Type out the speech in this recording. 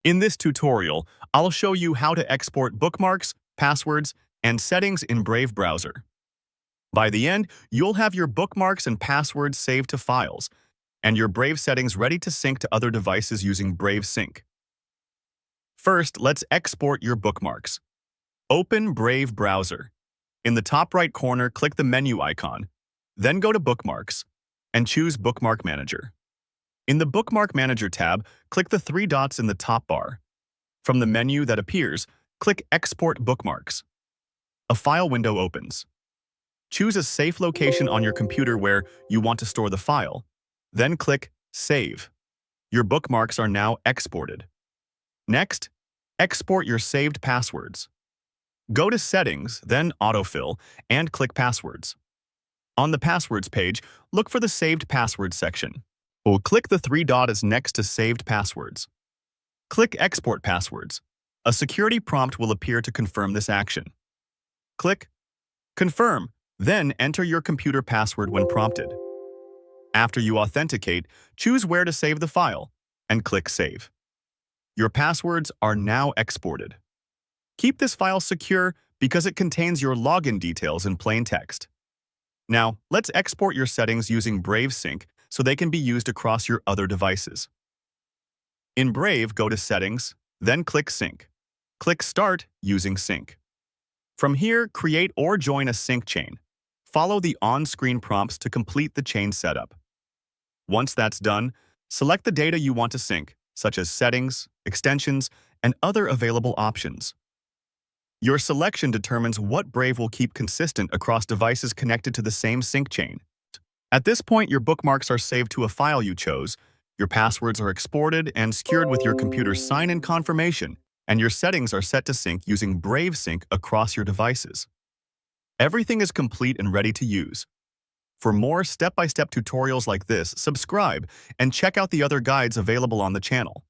In this tutorial, I'll show you how to export bookmarks, passwords, and settings in Brave browser. By the end, you'll have your bookmarks and passwords saved to files, and your Brave settings ready to sync to other devices using Brave Sync. First, let's export your bookmarks. Open Brave browser. In the top right corner, click the menu icon, then go to Bookmarks, and choose Bookmark Manager. In the Bookmark Manager tab, click the three dots in the top bar. From the menu that appears, click Export Bookmarks. A file window opens. Choose a safe location on your computer where you want to store the file. Then click Save. Your bookmarks are now exported. Next, export your saved passwords. Go to Settings, then Autofill, and click Passwords. On the Passwords page, look for the Saved Passwords section. Or click the three dots next to Saved Passwords. Click Export Passwords. A security prompt will appear to confirm this action. Click Confirm, then enter your computer password when prompted. After you authenticate, choose where to save the file, and click Save. Your passwords are now exported. Keep this file secure because it contains your login details in plain text. Now, let's export your settings using Brave Sync so they can be used across your other devices. In Brave, go to Settings, then click Sync. Click Start using Sync. From here, create or join a sync chain. Follow the on-screen prompts to complete the chain setup. Once that's done, select the data you want to sync, such as settings, extensions, and other available options. Your selection determines what Brave will keep consistent across devices connected to the same sync chain. At this point, your bookmarks are saved to a file you chose, your passwords are exported and secured with your computer's sign-in confirmation, and your settings are set to sync using Brave Sync across your devices. Everything is complete and ready to use. For more step-by-step tutorials like this, subscribe and check out the other guides available on the channel.